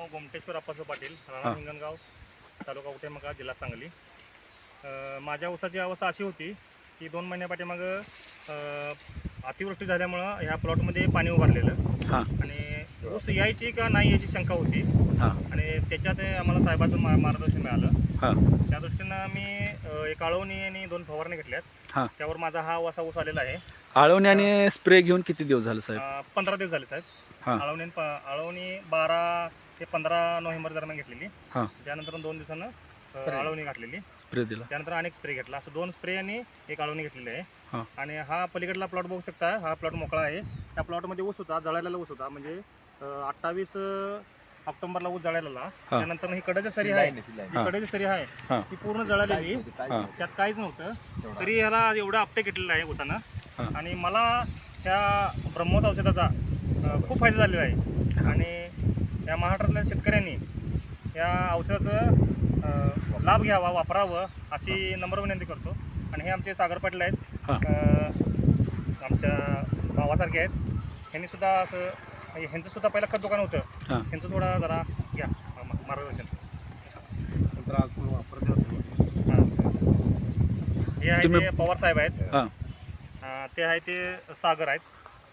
नाव गोमटेश्वर अप्पासाहेब पाटील, राणा हिंगणगाव, तालुका उटेमका, जिल्हा सांगली. माझ्या ऊसाची अवस्था अशी होती की 2 महिन्यापाठीमागं अतिवृष्टी झाल्यामुळं ह्या प्लॉटमध्ये पाणी उभारलेलं आणि ऊस यायची का नाही याची शंका होती आणि त्याच्यात आम्हाला साहेबांचं मार्गदर्शन मिळालं. त्या दृष्टीनं मी एक आळवणी आणि 2 फवारणी घेतल्यात. त्यावर माझा हा असा ऊस आलेला आहे. आळवणी आणि स्प्रे घेऊन किती दिवस झाले साहेब? 15 दिवस झाले साहेब. आळवणी 12 ते 15 नोव्हेंबर दरम्यान घेतलेली. त्यानंतर 2 दिवसानं आळवणी घातलेली, स्प्रे दिला. त्यानंतर अनेक स्प्रे घेतला. असं 2 स्प्रे आणि एक आळवणी घेतलेली आहे. आणि हा पलीकडला प्लॉट बघू शकता. हा प्लॉट मोकळा आहे. त्या प्लॉटमध्ये ऊस होता, जळालेला ऊस होता. म्हणजे 28 ऑक्टोबरला ऊस जळालेला. त्यानंतर ही कडेची सरी आहे, ही कडेची सरी आहे ती पूर्ण जळालेली, त्यात काहीच नव्हतं. तरी ह्याला एवढं आपटे घेतलेलं आहे ऊसानं. आणि मला त्या ब्रह्मोस औषधाचा खूप फायदा झालेला आहे. आणि या महाराष्ट्रातल्या शेतकऱ्यांनी या औषधाचं लाभ घ्यावा, वापरावं अशी नम्र विनंती करतो. आणि हे आमचे सागर पाटील आहेत, आमच्या भावासारखे आहेत. ह्यांनी सुद्धा असं ह्यांचं सुद्धा पहिला खत दुकान होतं, ह्यांचं थोडा जरा घ्या मार्गदर्शन. हे आहे ते पवार साहेब आहेत, ते आहे ते सागर आहेत.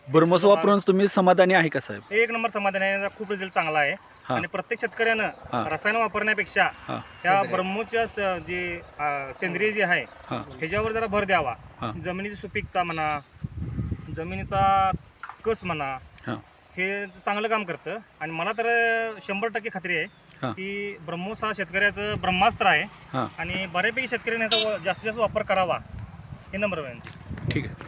ब्रह्मोस वापरून तुम्ही समाधानी आहे का साहेब? 1 नंबर समाधान आहे, खूप रिझल्ट चांगला आहे. आणि प्रत्येक शेतकऱ्यानं रसायन वापरण्यापेक्षा त्या ब्रह्मोसच्या जे सेंद्रिय जे आहे ह्याच्यावर जरा भर द्यावा. जमिनीची सुपीकता म्हणा, जमिनीचा कस म्हणा, हे चांगलं काम करतं. आणि मला तर 100% खात्री आहे की ब्रह्मोस हा शेतकऱ्याचं ब्रह्मास्त्र आहे. आणि बऱ्यापैकी शेतकऱ्यांनी याचा जास्तीत जास्त वापर करावा, हे नम्र विनंती. ठीक आहे.